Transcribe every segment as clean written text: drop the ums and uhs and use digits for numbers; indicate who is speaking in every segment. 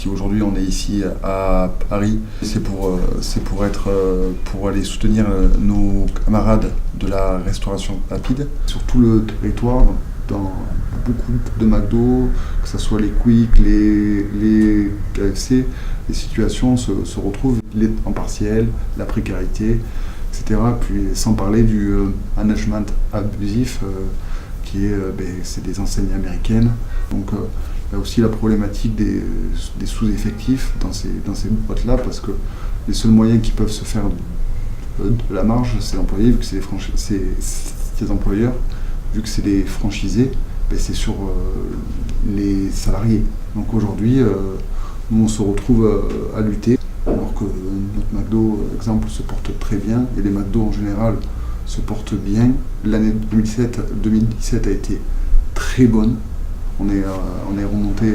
Speaker 1: Si aujourd'hui on est ici à Paris, c'est pour aller soutenir nos camarades de la restauration rapide sur tout le territoire, dans beaucoup de McDo, que ce soit les Quick, les KFC, les situations se retrouvent, les temps partiels, la précarité, etc. Puis sans parler du management abusif c'est des enseignes américaines. Donc il y a aussi la problématique des sous-effectifs dans ces boîtes-là, parce que les seuls moyens qui peuvent se faire de la marge, c'est l'employé, vu que c'est des employeurs, vu que c'est des franchisés, c'est sur les salariés. Donc aujourd'hui, nous on se retrouve à lutter, alors que notre McDo, exemple, se porte très bien, et les McDo en général se portent bien. L'année 2017 a été très bonne. On est remonté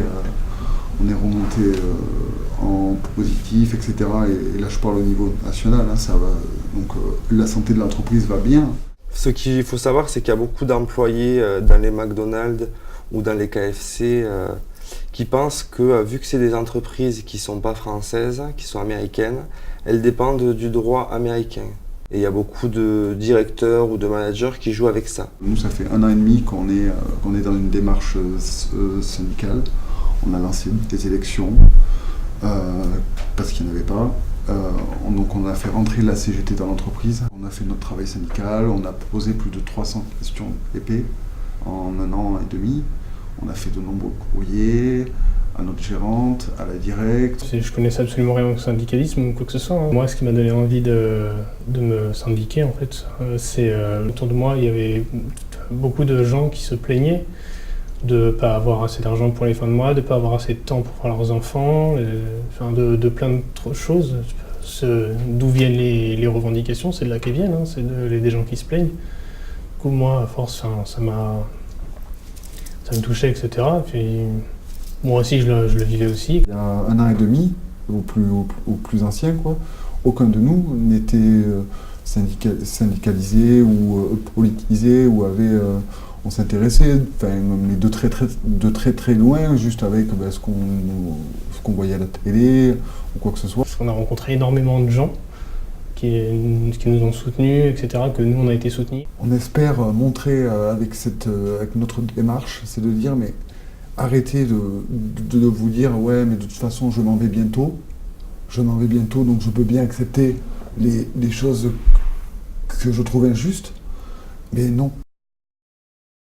Speaker 1: en positif, etc. Et là, je parle au niveau national, hein, ça va. Donc, la santé de l'entreprise va bien.
Speaker 2: Ce qu'il faut savoir, c'est qu'il y a beaucoup d'employés dans les McDonald's ou dans les KFC qui pensent que, vu que c'est des entreprises qui ne sont pas françaises, qui sont américaines, elles dépendent du droit américain. Et il y a beaucoup de directeurs ou de managers qui jouent avec ça.
Speaker 1: Nous, ça fait 1 an et demi qu'on est dans une démarche syndicale. On a lancé des élections parce qu'il n'y en avait pas. Donc on a fait rentrer la CGT dans l'entreprise. On a fait notre travail syndical, on a posé plus de 300 questions épais en 1 an et demi. On a fait de nombreux courriers à notre gérante, à la directe.
Speaker 3: Je connaissais absolument rien au syndicalisme ou quoi que ce soit. Moi, ce qui m'a donné envie de me syndiquer, en fait, c'est autour de moi, il y avait beaucoup de gens qui se plaignaient de ne pas avoir assez d'argent pour les fins de mois, de ne pas avoir assez de temps pour voir leurs enfants, de plein de choses. D'où viennent les revendications, c'est de là qu'elles viennent, hein, c'est des gens qui se plaignent. Du coup, moi, à force, ça me touchait, etc. Puis, moi aussi, je le vivais aussi.
Speaker 1: Il y a 1 an et demi, au plus ancien, quoi, aucun de nous n'était syndicalisé ou politisé ou on s'intéressait, mais de très très loin, juste avec ce qu'on voyait à la télé ou quoi que ce soit.
Speaker 3: On a rencontré énormément de gens qui nous ont soutenus, etc., que nous on a été soutenus.
Speaker 1: On espère montrer avec notre démarche, c'est de dire, mais arrêtez de vous dire ouais, mais de toute façon je m'en vais bientôt, donc je peux bien accepter les choses que je trouve injustes, mais non.